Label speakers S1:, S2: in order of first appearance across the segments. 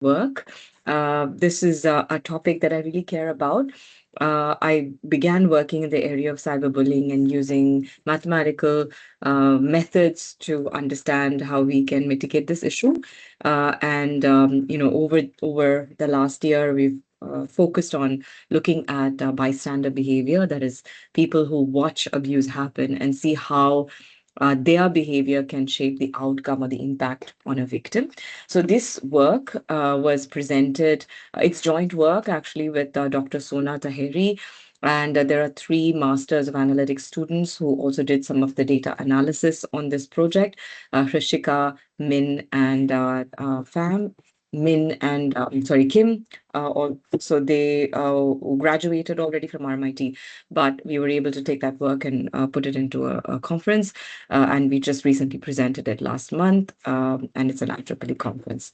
S1: work. This is a topic that I really care about. I began working in the area of cyberbullying and using mathematical methods to understand how we can mitigate this issue. Over the last year, we've focused on looking at bystander behavior, that is, people who watch abuse happen and see how their behavior can shape the outcome or the impact on a victim. So this work was presented, it's joint work actually with Dr. Sona Taheri. And there are three Masters of Analytics students who also did some of the data analysis on this project, Hrishika, Min, and Fam. Min and Kim, so they graduated already from RMIT, but we were able to take that work and put it into a conference, and we just recently presented it last month, and it's an IEEE conference.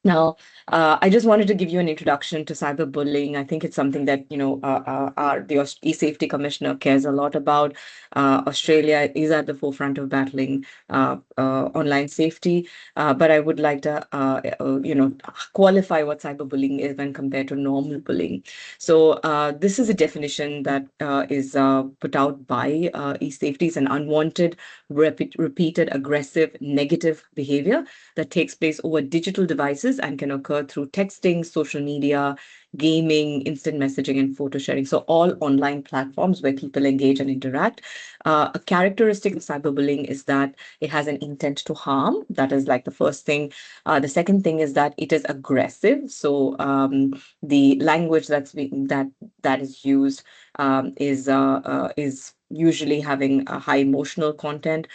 S1: Now, I just wanted to give you an introduction to cyberbullying. I think it's something that the e-safety commissioner cares a lot about. Australia is at the forefront of battling online safety, but I would like to qualify what cyberbullying is when compared to normal bullying. So this is a definition that is put out by e-safety. It's an unwanted, repeated, aggressive, negative behavior that takes place over digital devices and can occur through texting, social media, gaming, instant messaging, and photo sharing. So all online platforms where people engage and interact. A characteristic of cyberbullying is that it has an intent to harm. That is like the first thing. The second thing is that it is aggressive. So the language that is used is usually having a high emotional content.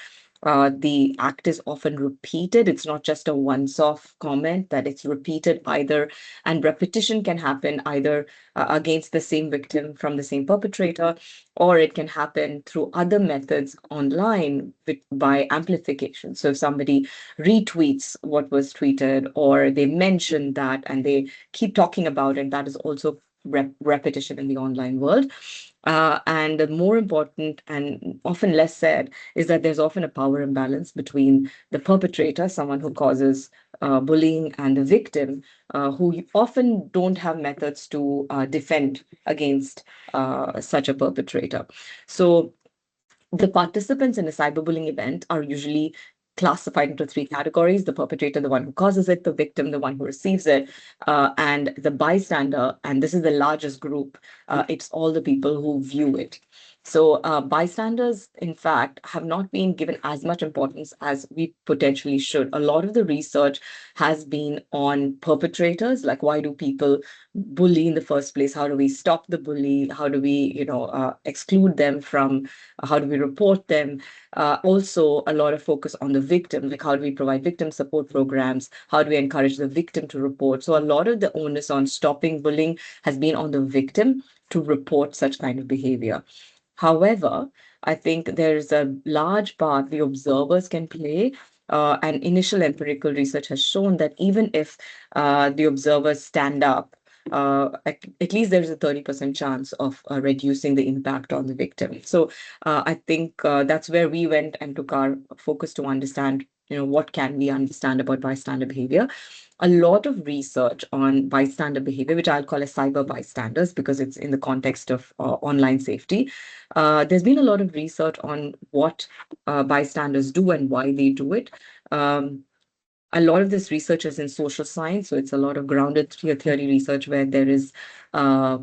S1: The act is often repeated. It's not just a once-off comment, that it's repeated either, and repetition can happen either against the same victim from the same perpetrator, or it can happen through other methods online by amplification. So if somebody retweets what was tweeted, or they mention that and they keep talking about it, that is also repetition in the online world. And the more important and often less said is that there's often a power imbalance between the perpetrator, someone who causes bullying, and the victim, who often don't have methods to defend against such a perpetrator. So the participants in a cyberbullying event are usually classified into three categories: the perpetrator, the one who causes it; the victim, the one who receives it; and the bystander. And this is the largest group. It's all the people who view it. So bystanders, in fact, have not been given as much importance as we potentially should. A lot of the research has been on perpetrators, like why do people bully in the first place? How do we stop the bully? How do we, exclude them from? How do we report them? Also, a lot of focus on the victim, like how do we provide victim support programs? How do we encourage the victim to report? So a lot of the onus on stopping bullying has been on the victim to report such kind of behavior. However, I think there's a large part the observers can play. And initial empirical research has shown that even if the observers stand up, at least there's a 30% chance of reducing the impact on the victim. So I think that's where we went and took our focus to understand, what can we understand about bystander behavior. A lot of research on bystander behavior, which I'll call as cyber bystanders because it's in the context of online safety. There's been a lot of research on what bystanders do and why they do it. A lot of this research is in social science, so it's a lot of grounded theory research where there is uh,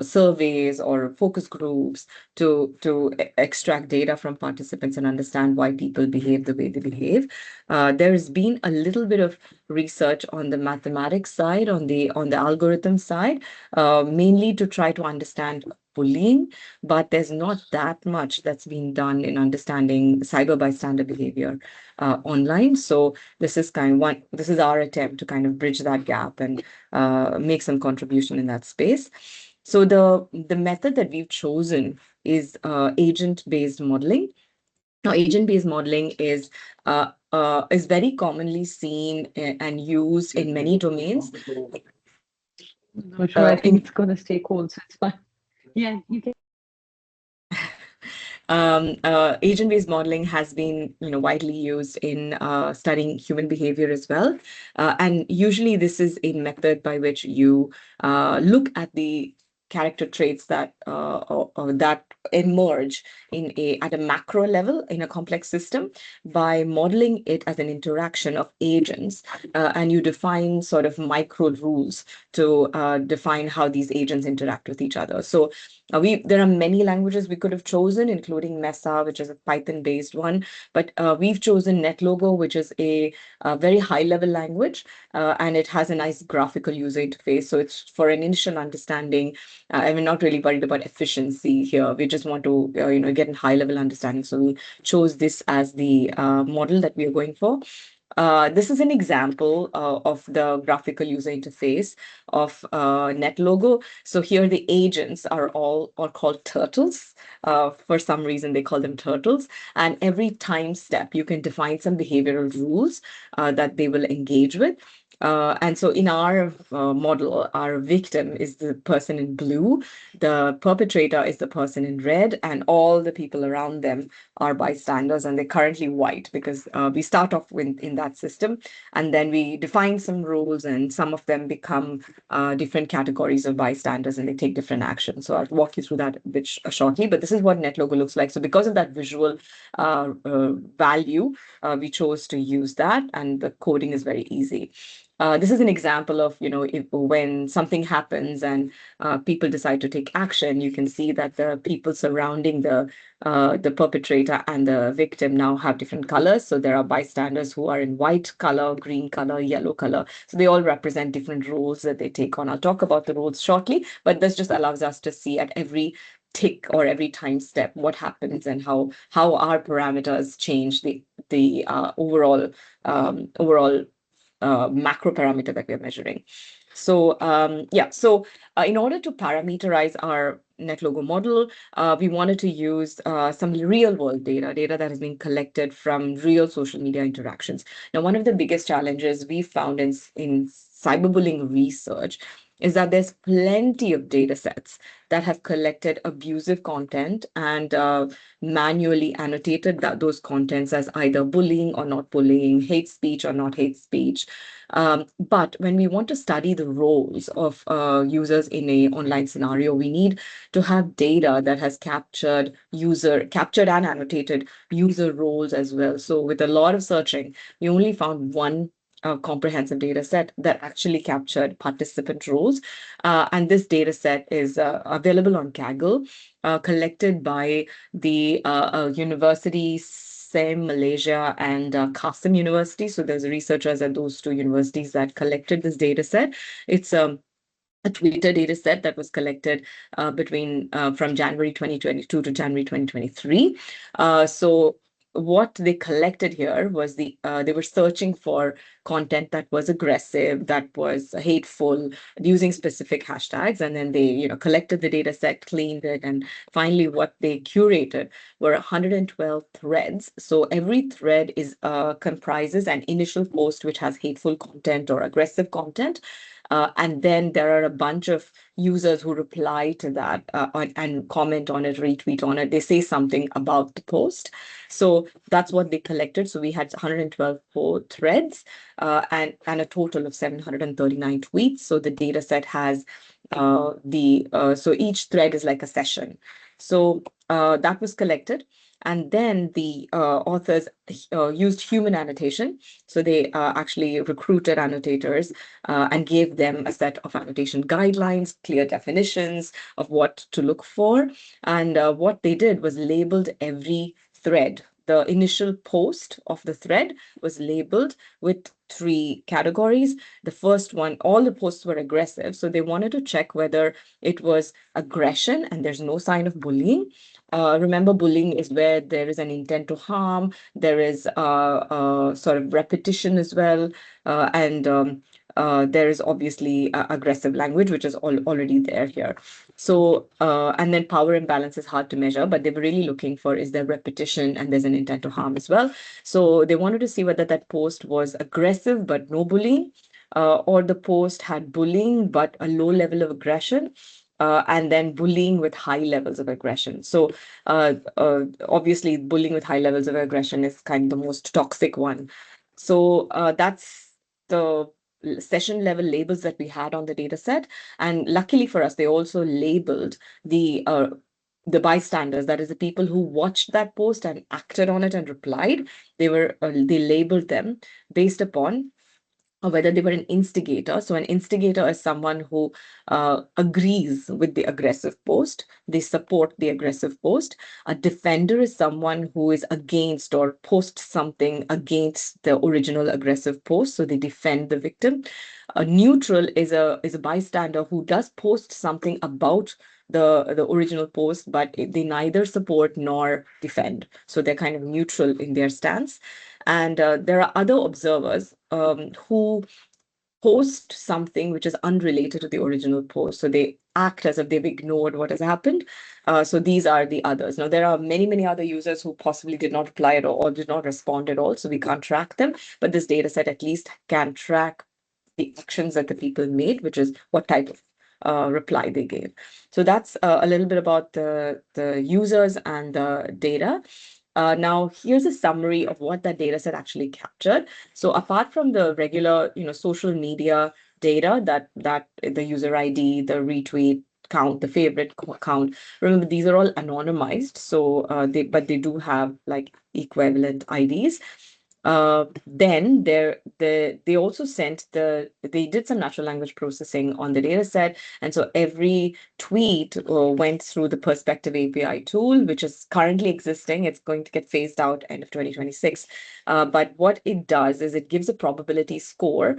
S1: surveys or focus groups to extract data from participants and understand why people behave the way they behave. There's been a little bit of research on the mathematics side, on the algorithm side, mainly to try to understand bullying, but there's not that much that's been done in understanding cyber bystander behavior online. So this is our attempt to kind of bridge that gap and make some contribution in that space. So the method that we've chosen is agent-based modeling. Now, agent-based modeling is very commonly seen and used in many domains.
S2: No, sure, I think
S1: In
S2: it's going to stay cold, so it's fine. Yeah, you can.
S1: Agent-based modeling has been, widely used in studying human behavior as well. And usually this is a method by which you look at the character traits or that emerge at a macro level in a complex system by modeling it as an interaction of agents, and you define sort of micro rules to define how these agents interact with each other. So there are many languages we could have chosen, including Mesa, which is a Python-based one, but we've chosen NetLogo, which is a very high-level language, and it has a nice graphical user interface. So it's for an initial understanding. And we're not really worried about efficiency here. We just want to, get a high-level understanding. So we chose this as the model that we are going for. This is an example of the graphical user interface of NetLogo. So here the agents are called turtles. For some reason, they call them turtles. And every time step, you can define some behavioral rules that they will engage with. And so in our model, our victim is the person in blue, the perpetrator is the person in red, and all the people around them are bystanders, and they're currently white because we start off in that system, and then we define some rules, and some of them become different categories of bystanders, and they take different actions. So I'll walk you through that a bit shortly, but this is what NetLogo looks like. So because of that visual value, we chose to use that, and the coding is very easy. This is an example of, when something happens and people decide to take action, you can see that the people surrounding the perpetrator and the victim now have different colors. So there are bystanders who are in white color, green color, yellow color. So they all represent different roles that they take on. I'll talk about the roles shortly, but this just allows us to see at every tick or every time step what happens and how our parameters change the overall macro parameter that we're measuring. So in order to parameterize our NetLogo model, we wanted to use some real world data that has been collected from real social media interactions. Now, one of the biggest challenges we found in cyberbullying research is that there's plenty of data sets that have collected abusive content and manually annotated those contents as either bullying or not bullying, hate speech or not hate speech. But when we want to study the roles of users in a online scenario, we need to have data that has captured and annotated user roles as well. So with a lot of searching, we only found one comprehensive data set that actually captured participant roles. And this data set is available on Kaggle, collected by the University SEM Malaysia and Qasim University. So there's researchers at those two universities that collected this data set. It's a Twitter data set that was collected from January 2022 to January 2023. So what they collected here was they were searching for content that was aggressive, that was hateful, using specific hashtags, and then they collected the data set, cleaned it, and finally what they curated were 112 threads. So every thread is comprises an initial post which has hateful content or aggressive content. And then there are a bunch of users who reply to that and comment on it, retweet on it. They say something about the post. So that's what they collected. So we had 112 threads and a total of 739 tweets. So the data set has so each thread is like a session. So that was collected. And then the authors used human annotation. So they actually recruited annotators and gave them a set of annotation guidelines, clear definitions of what to look for. And what they did was labeled every thread. The initial post of the thread was labeled with three categories. The first one, all the posts were aggressive. So they wanted to check whether it was aggression and there's no sign of bullying. Remember, bullying is where there is an intent to harm, there is sort of repetition as well, and there is obviously aggressive language, which is already there here. So, and then power imbalance is hard to measure, but they were really looking for is there repetition and there's an intent to harm as well. So they wanted to see whether that post was aggressive but no bullying, or the post had bullying but a low level of aggression, and then bullying with high levels of aggression. So, obviously, bullying with high levels of aggression is kind of the most toxic one. So, that's the session level labels that we had on the data set. And luckily for us, they also labeled the bystanders, that is the people who watched that post and acted on it and replied. They labeled them based upon or whether they were an instigator. So, an instigator is someone who agrees with the aggressive post, they support the aggressive post. A defender is someone who is against or posts something against the original aggressive post, so they defend the victim. A neutral is a bystander who does post something about the original post, but they neither support nor defend. So they're kind of neutral in their stance. And there are other observers who post something which is unrelated to the original post. So they act as if they've ignored what has happened. So these are the others. Now, there are many, many other users who possibly did not reply at all or did not respond at all. So we can't track them. But this data set at least can track the actions that the people made, which is what type of reply they gave. So that's a little bit about the users and the data. Now, here's a summary of what that data set actually captured. So apart from the regular, social media data that the user ID, the retweet count, the favorite count, remember these are all anonymized. So but they do have like equivalent IDs. Then they also they did some natural language processing on the data set. And so every tweet went through the Perspective API tool, which is currently existing. It's going to get phased out end of 2026. But what it does is it gives a probability score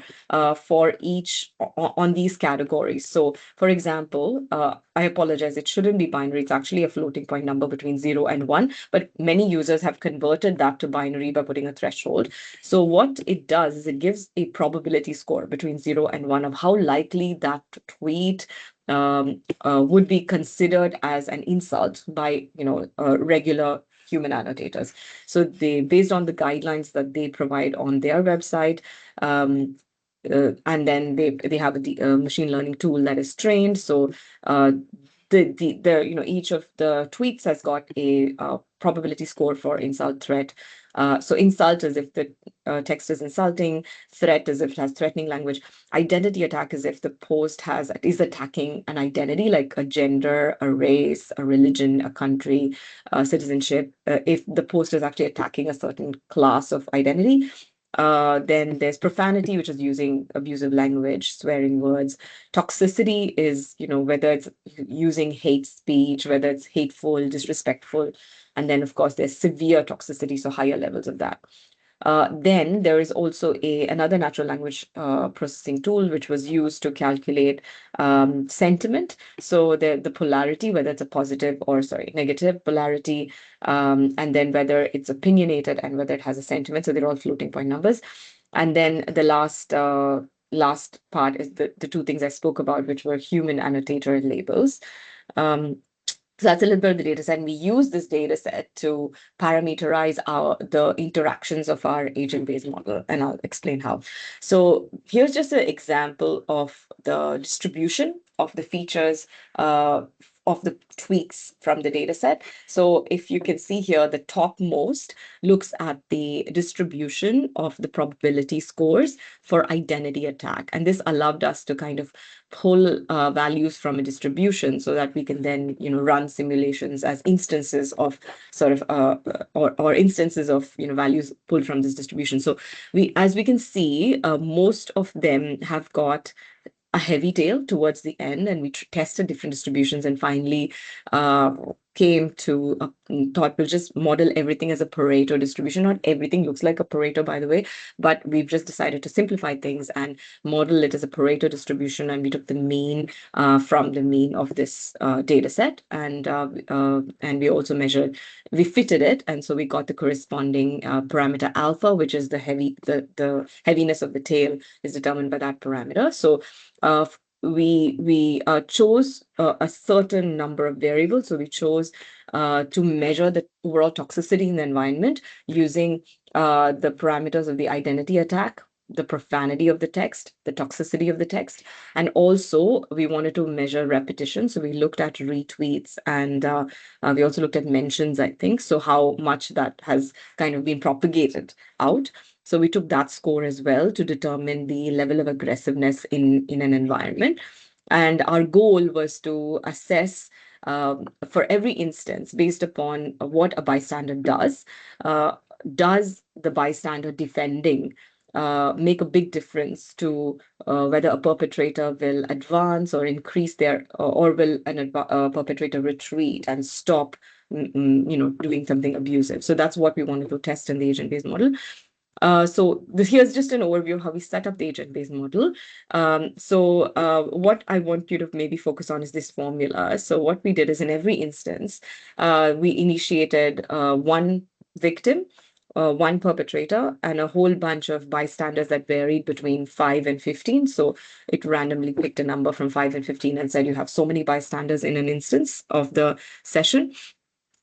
S1: for each on these categories. So, for example, I apologize, it shouldn't be binary. It's actually a floating point number between 0 and 1, but many users have converted that to binary by putting a threshold. So what it does is it gives a probability score between 0 and 1 of how likely that tweet would be considered as an insult by regular human annotators. So they, based on the guidelines that they provide on their website, and then they have a machine learning tool that is trained. So each of the tweets has got a probability score for insult, threat. So insult is if the text is insulting, threat is if it has threatening language, identity attack is if the post is attacking an identity like a gender, a race, a religion, a country, citizenship. If the post is actually attacking a certain class of identity. Then there's profanity, which is using abusive language, swearing words. Toxicity is, whether it's using hate speech, whether it's hateful, disrespectful. And then, of course, there's severe toxicity, so higher levels of that. Then there is also another natural language processing tool which was used to calculate sentiment. So the polarity, whether it's a positive or negative polarity, and then whether it's opinionated and whether it has a sentiment. So they're all floating point numbers. And then the last part is the two things I spoke about, which were human annotator labels. Um, so that's a little bit of the data set. And we use this data set to parameterize the interactions of our agent-based model. And I'll explain how. So here's just an example of the distribution of the features of the tweaks from the data set. So if you can see here, the topmost looks at the distribution of the probability scores for identity attack. And this allowed us to kind of pull values from a distribution so that we can then run simulations as instances of sort of or instances of values pulled from this distribution. So as we can see, most of them have got a heavy tail towards the end, and we tested different distributions and finally came to thought we'll just model everything as a Pareto distribution. Not everything looks like a Pareto, by the way, but we've just decided to simplify things and model it as a Pareto distribution. And we took the mean from the mean of this data set, and we also we fitted it, and so we got the corresponding parameter alpha, which is the heaviness of the tail is determined by that parameter. So we chose a certain number of variables. So we chose to measure the overall toxicity in the environment using the parameters of the identity attack, the profanity of the text, the toxicity of the text, and also we wanted to measure repetition. So we looked at retweets and we also looked at mentions, I think. So how much that has kind of been propagated out. So we took that score as well to determine the level of aggressiveness in an environment. And our goal was to assess for every instance, based upon what a bystander uh, does the bystander defending make a big difference to whether a perpetrator will advance or increase their, or will perpetrator retreat and stop, doing something abusive. So that's what we wanted to test in the agent-based model. Here's just an overview of how we set up the agent-based model. What I want you to maybe focus on is this formula. So what we did is in every instance, we initiated one victim, one perpetrator, and a whole bunch of bystanders that varied between 5 and 15. So it randomly picked a number from 5 and 15 and said you have so many bystanders in an instance of the session.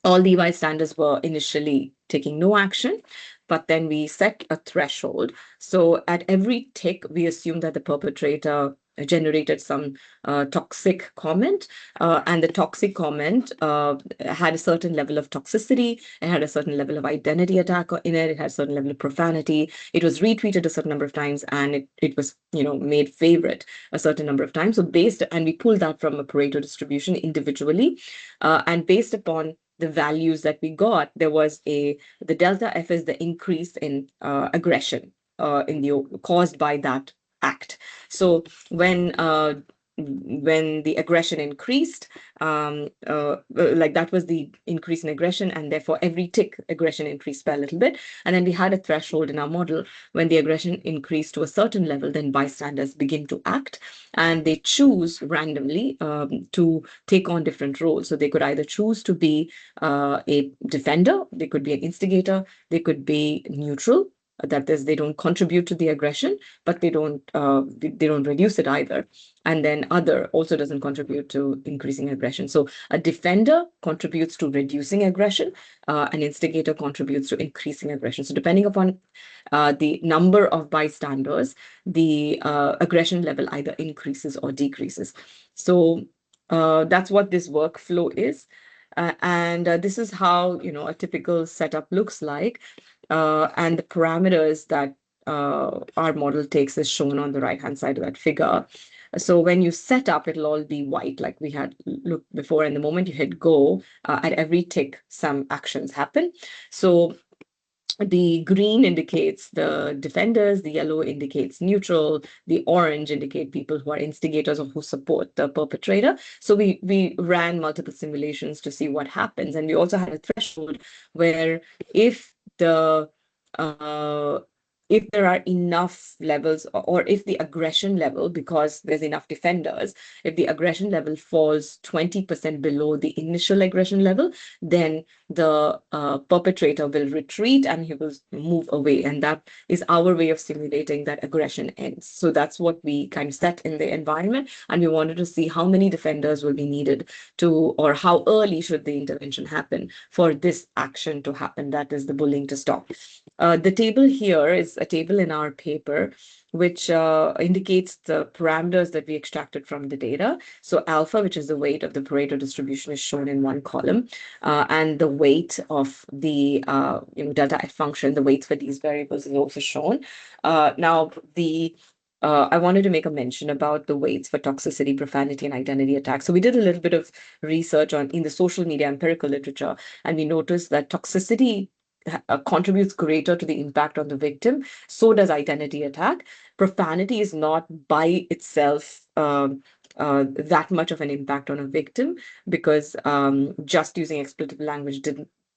S1: All the bystanders were initially taking no action, but then we set a threshold. So at every tick, we assume that the perpetrator generated some toxic comment, and the toxic comment had a certain level of toxicity, it had a certain level of identity attack in it, it had a certain level of profanity, it was retweeted a certain number of times, and it was made favorite a certain number of times. So and we pulled that from a Pareto distribution individually, and based upon the values that we got, there was the delta F is the increase in aggression caused by that act. So when the aggression increased, like that was the increase in aggression, and therefore every tick aggression increased by a little bit. And then we had a threshold in our model. When the aggression increased to a certain level, then bystanders begin to act, and they choose randomly to take on different roles. So they could either choose to be a defender, they could be an instigator, they could be neutral. That is, they don't contribute to the aggression, but they don't reduce it either. And then other also doesn't contribute to increasing aggression. So a defender contributes to reducing aggression. An instigator contributes to increasing aggression. So depending upon the number of bystanders, the aggression level either increases or decreases. So that's what this workflow is. And this is how a typical setup looks like. And the parameters that our model takes is shown on the right-hand side of that figure. So when you set up, it'll all be white like we had looked before. And the moment you hit go, at every tick, some actions happen. So the green indicates the defenders, the yellow indicates neutral, the orange indicate people who are instigators or who support the perpetrator. So we ran multiple simulations to see what happens. And we also had a threshold where the uh, if there are enough levels, or if the aggression level, because there's enough defenders, if the aggression level falls 20% below the initial aggression level, then the perpetrator will retreat and he will move away. And that is our way of simulating that aggression ends. So that's what we kind of set in the environment. And we wanted to see how many defenders will be needed or how early should the intervention happen for this action to happen. That is the bullying to stop. The table here is a table in our paper, which indicates the parameters that we extracted from the data. So alpha, which is the weight of the Pareto distribution, is shown in one column, and the weight of the delta F function, the weights for these variables is also shown. Now, I wanted to make a mention about the weights for toxicity, profanity, and identity attacks. So we did a little bit of research in the social media empirical literature, and we noticed that toxicity contributes greater to the impact on the victim. So does identity attack. Profanity is not by itself that much of an impact on a victim, because just using expletive language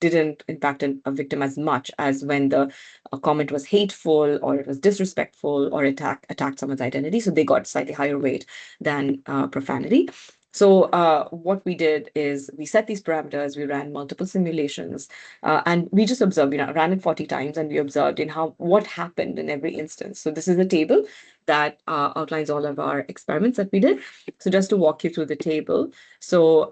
S1: didn't impact a victim as much as when the comment was hateful, or it was disrespectful, or attacked someone's identity. So they got slightly higher weight than profanity. So what we did is we set these parameters, we ran multiple simulations, and we just observed, ran it 40 times, and we observed in how what happened in every instance. So this is a table that outlines all of our experiments that we did. So just to walk you through the table, so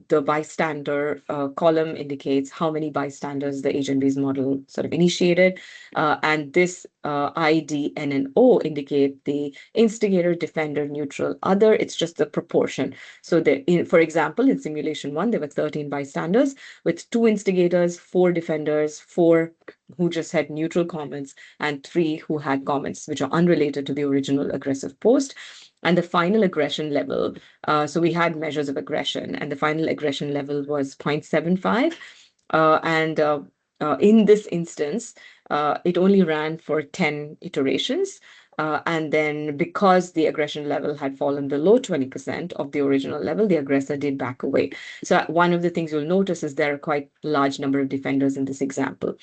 S1: the bystander column indicates how many bystanders the agent-based model sort of initiated, and this ID, N, and O indicate the instigator, defender, neutral, other. It's just the proportion. So, for example, in simulation one, there were 13 bystanders with two instigators, four defenders, four who just had neutral comments, and three who had comments which are unrelated to the original aggressive post. And the final aggression level, so we had measures of aggression, and the final aggression level was 0.75. And in this instance, it only ran for 10 iterations. And then because the aggression level had fallen below 20% of the original level, the aggressor did back away. So one of the things you'll notice is there are quite large number of defenders in this example.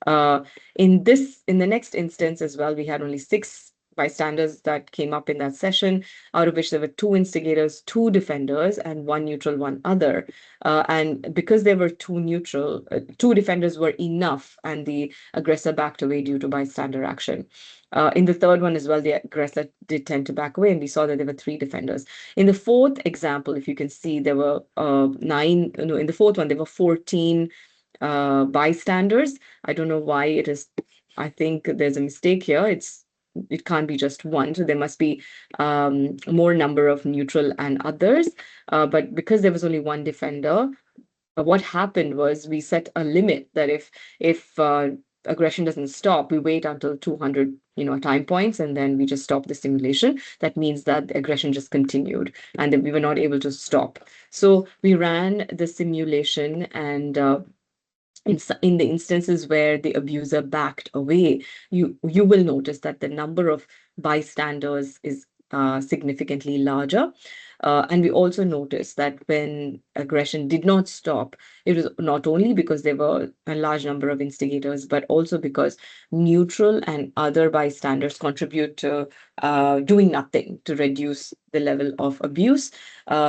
S1: Uh, in the next instance as well, we had only six bystanders that came up in that session, out of which there were two instigators, two defenders, and one neutral, one other. And because there were two neutral, two defenders were enough, and the aggressor backed away due to bystander action. In the third one as well, the aggressor did tend to back away, and we saw that there were three defenders. In the fourth example, if you can see, there were nine, no, in the fourth one, there were 14 bystanders. I don't know why it is. I think there's a mistake here. It can't be just one, so there must be more number of neutral and others. But because there was only one defender, what happened was we set a limit that if aggression doesn't stop, we wait until 200 time points, and then we just stop the simulation. That means that the aggression just continued, and then we were not able to stop. So we ran the simulation, and in the instances where the abuser backed away, you will notice that the number of bystanders is significantly larger. And we also noticed that when aggression did not stop, it was not only because there were a large number of instigators, but also because neutral and other bystanders contribute to doing nothing to reduce the level of abuse.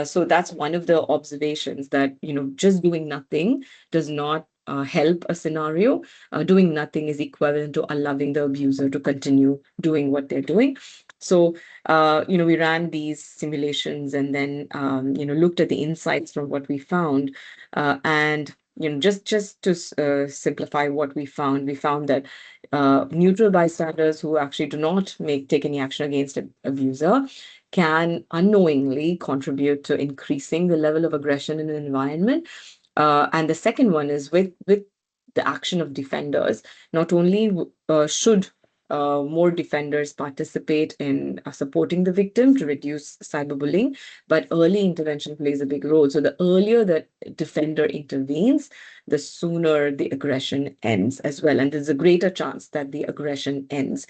S1: So that's one of the observations, that just doing nothing does not help a scenario. Doing nothing is equivalent to allowing the abuser to continue doing what they're doing. So, we ran these simulations, and then, looked at the insights from what we found. And, just to simplify what we found that neutral bystanders who actually do not take any action against an abuser can unknowingly contribute to increasing the level of aggression in an environment. And the second one is with the action of defenders. Not only should more defenders participate in supporting the victim to reduce cyberbullying, but early intervention plays a big role. So the earlier that defender intervenes, the sooner the aggression ends as well, and there's a greater chance that the aggression ends.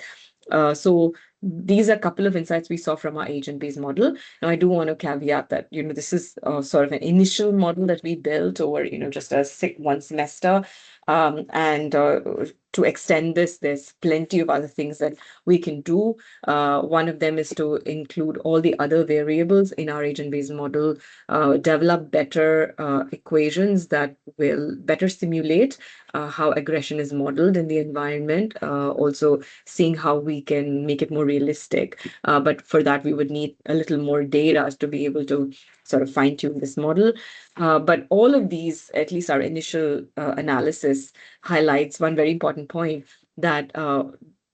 S1: So these are a couple of insights we saw from our agent-based model. Now, I do want to caveat that, this is sort of an initial model that we built over, just one semester. And to extend this, there's plenty of other things that we can do. One of them is to include all the other variables in our agent-based model, develop better equations that will better simulate how aggression is modeled in the environment, also seeing how we can make it more realistic. But for that, we would need a little more data to be able to sort of fine tune this model. But all of these, at least our initial analysis, highlights one very important point, that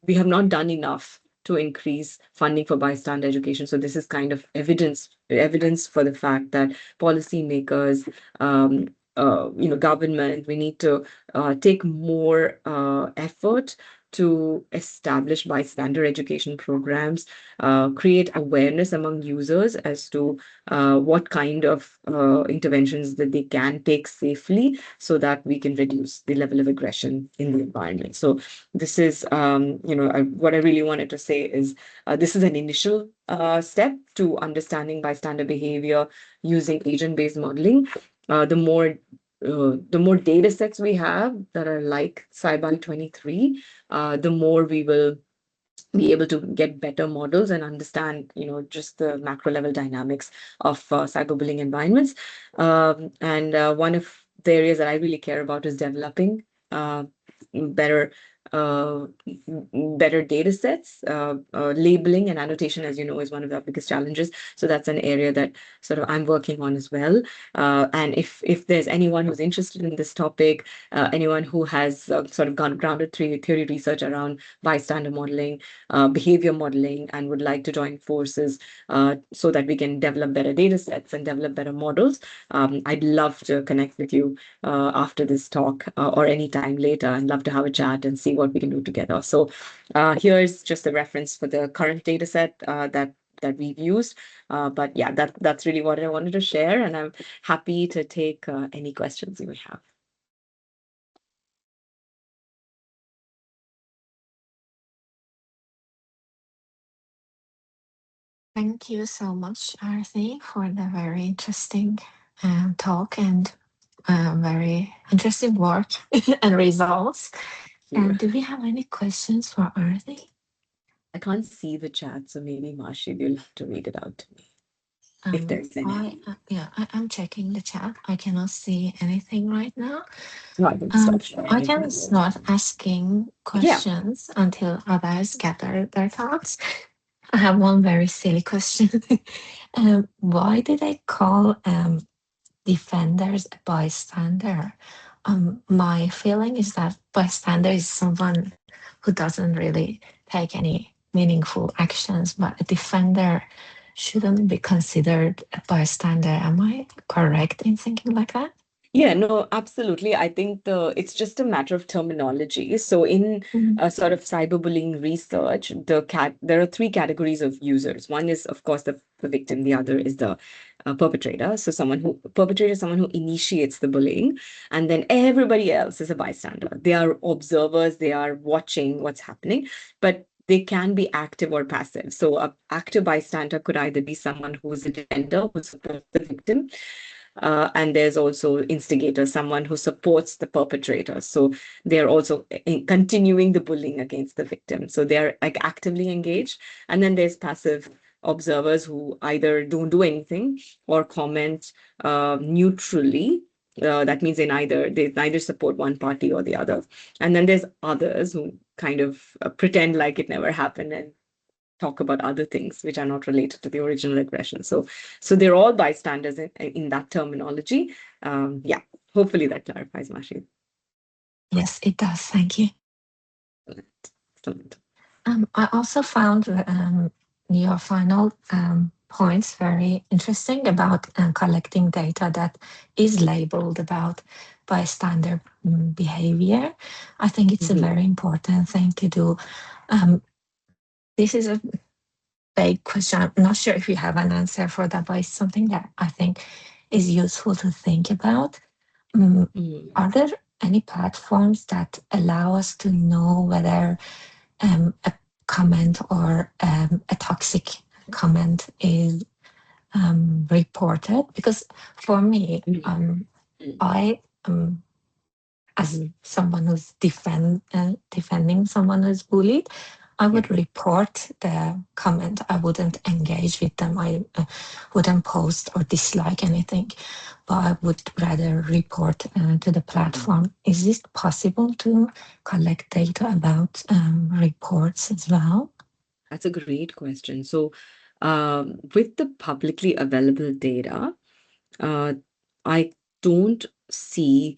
S1: we have not done enough to increase funding for bystander education. So this is kind of evidence for the fact that policymakers, government, we need to take more effort to establish bystander education programs, create awareness among users as to what kind of interventions that they can take safely, so that we can reduce the level of aggression in the environment. So this is, what I really wanted to say is, this is an initial step to understanding bystander behavior using agent-based modeling. The more data sets we have that are like SciBy 23, the more we will be able to get better models and understand, just the macro level dynamics of cyberbullying environments. And one of the areas that I really care about is developing better uh, better data sets. Labeling and annotation, as you know, is one of our biggest challenges. So that's an area that sort of I'm working on as well. And if there's anyone who's interested in this topic, anyone who has sort of gone grounded theory research around bystander modeling, behavior modeling, and would like to join forces so that we can develop better data sets and develop better models, I'd love to connect with you after this talk or any time later, and love to have a chat and see what we can do together. So here's just a reference for the current data set that we've used. But yeah, that's really what I wanted to share, and I'm happy to take any questions you may have.
S3: Thank you so much, Arthi, for the very interesting talk and very interesting work and results.
S1: You.
S3: And do we have any questions for Arthi?
S1: I can't see the chat, so maybe Marshall, you'll have to read it out to me if there's any.
S3: I'm checking the chat. I cannot see anything right now.
S1: No, I can start
S3: I
S1: sharing if
S3: can
S1: you.
S3: start asking
S1: Yeah.
S3: questions until others gather their thoughts. I have one very silly question. Why did they call defenders a bystander? My feeling is that bystander is someone who doesn't really take any meaningful actions, but a defender shouldn't be considered a bystander. Am I correct in thinking like that?
S1: Yeah, no, absolutely. I think it's just a matter of terminology. So in
S3: Mm.
S1: sort of cyberbullying research, there are three categories of users. One is, of course, the victim. The other is the perpetrator. So perpetrator is someone who initiates the bullying, and then everybody else is a bystander. They are observers. They are watching what's happening, but they can be active or passive. So a active bystander could either be someone who is a defender who supports the victim, and there's also instigator, someone who supports the perpetrator. So they're also continuing the bullying against the victim. So they're like actively engaged. And then there's passive observers who either don't do anything or comment neutrally. That means they neither support one party or the other. And then there's others who kind of pretend like it never happened and talk about other things which are not related to the original aggression. So they're all bystanders in that terminology. Yeah, hopefully that clarifies, Mashi.
S3: Yes, it does. Thank you.
S1: Excellent.
S3: I also found your final points very interesting about collecting data that is labeled about bystander behavior. I think it's a
S1: Mhm.
S3: very important thing to do. Um, this is a vague question. I'm not sure if you have an answer for that, but it's something that I think is useful to think about. Mm,
S1: Mhm.
S3: are there any platforms that allow us to know whether a comment or a toxic comment is reported? Because for me,
S1: Mhm.
S3: I as
S1: Mhm.
S3: someone who's defending someone who's bullied, I
S1: Yeah,
S3: would report the comment. I wouldn't engage with them. I wouldn't post or dislike anything, but I would rather report to the platform. Is it possible to collect data about reports as well?
S1: that's a great question. So, with the publicly available data, uh, I don't see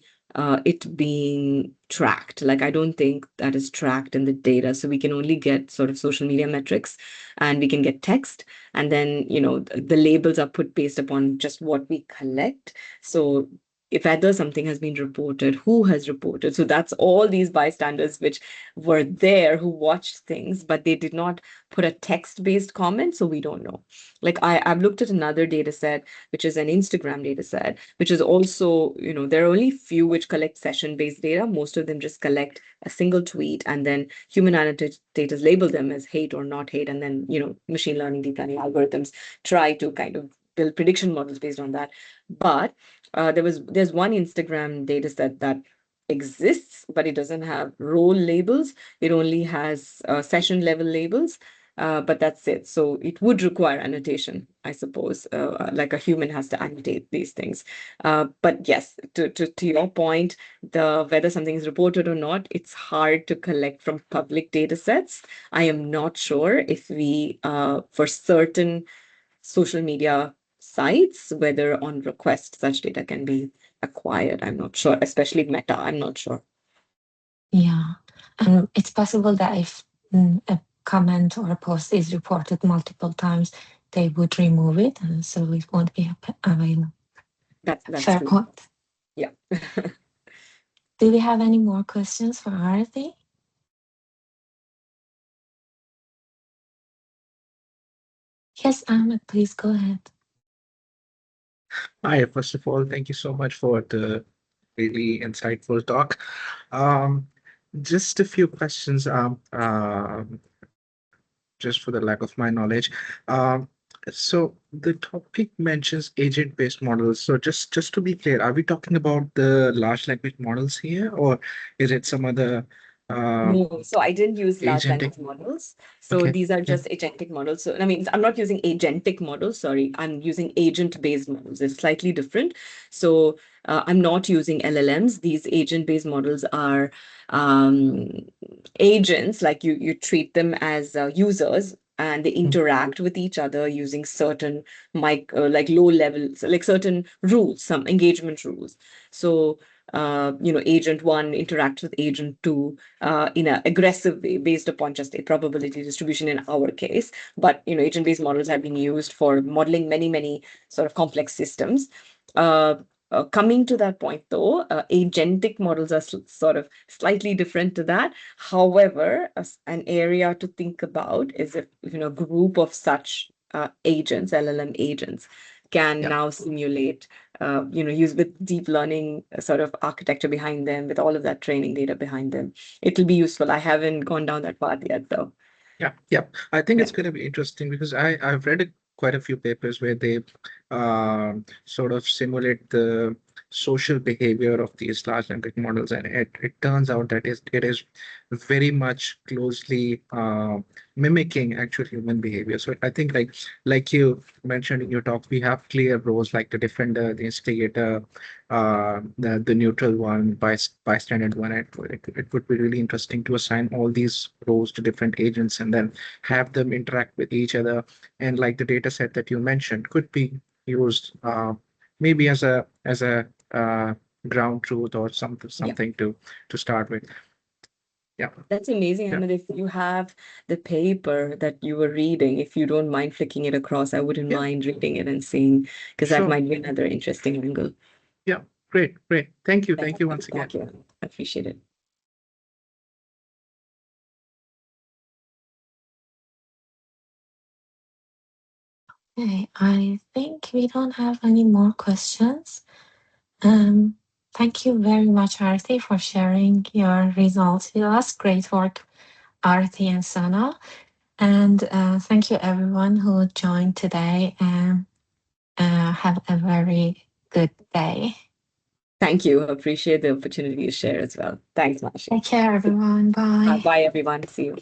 S1: it being tracked. Like, I don't think that is tracked in the data. So we can only get sort of social media metrics, and we can get text. And then, the labels are put based upon just what we collect. So if either something has been reported, who has reported. So that's all these bystanders which were there who watched things, but they did not put a text-based comment. So we don't know. Like I've looked at another data set, which is an Instagram data set, which is also, there are only few which collect session-based data. Most of them just collect a single tweet, and then human annotators label them as hate or not hate. And then, machine learning, deep learning algorithms try to kind of build prediction models based on that. But there's one Instagram data set that exists, but it doesn't have role labels. It only has session level labels. But that's it. So it would require annotation, I suppose, like a human has to annotate these things. But yes, to your point, whether something is reported or not, it's hard to collect from public data sets. I am not sure if we, for certain social media sites, whether on request such data can be acquired. I'm not sure, especially Meta. I'm not sure.
S3: Yeah. It's possible that if a comment or a post is reported multiple times, they would remove it, and so it won't be available.
S1: That's
S3: Fair
S1: true.
S3: point.
S1: Yeah.
S3: Do we have any more questions for Arathi? Yes, Ahmed, please go ahead.
S2: Hi, first of all, thank you so much for the really insightful talk. Um, just a few questions, just for the lack of my knowledge. Um, so the topic mentions agent-based models. So just to be clear, are we talking about the large language models here, or is it some other uh,
S1: No, so I didn't use large
S2: agentic?
S1: language models. So
S2: Okay,
S1: these are
S2: yeah,
S1: just agentic models. So I mean, I'm not using agentic models. Sorry, I'm using agent-based models. It's slightly different. So I'm not using LLMs. These agent-based models are um, agents. Like you treat them as users, and they
S2: mm,
S1: interact with each other using certain like low levels, like certain rules, some engagement rules. So agent one interacts with agent two in an aggressive way based upon just a probability distribution in our case. But agent-based models have been used for modeling many sort of complex systems. Uh, Coming to that point, though, agentic models are sort of slightly different to that. However, an area to think about is if a group of such agents, LLM agents, can
S2: yeah.
S1: now simulate use with deep learning sort of architecture behind them, with all of that training data behind them. It'll be useful. I haven't gone down that path yet, though.
S2: Yeah, yeah. I think
S1: Yeah.
S2: it's going to be interesting because I've read quite a few papers where they sort of simulate the social behavior of these large language models, and it turns out that it is very much closely mimicking actual human behavior. So I think like you mentioned in your talk, we have clear roles like the defender, the instigator, the neutral one, bystander one. It would be really interesting to assign all these roles to different agents and then have them interact with each other. And like the data set that you mentioned could be used maybe as a ground truth or
S1: Yeah.
S2: something to start with. Yeah,
S1: That's amazing. I
S2: yeah,
S1: mean, if you have the paper that you were reading, if you don't mind flicking it across, I wouldn't
S2: yeah,
S1: mind reading it and seeing, because that
S2: sure.
S1: might be another interesting angle.
S2: Yeah, great, great. Thank you once again.
S1: Thank you. I appreciate it.
S3: Okay, I think we don't have any more questions. Um, Thank you very much, Arti, for sharing your results with us. Great work, Arti and Sana. And thank you, everyone who joined today. And have a very good day.
S1: Thank you. Appreciate the opportunity to share as well. Thanks, Mashi.
S3: Take care, everyone. Bye.
S1: Bye, everyone. See you.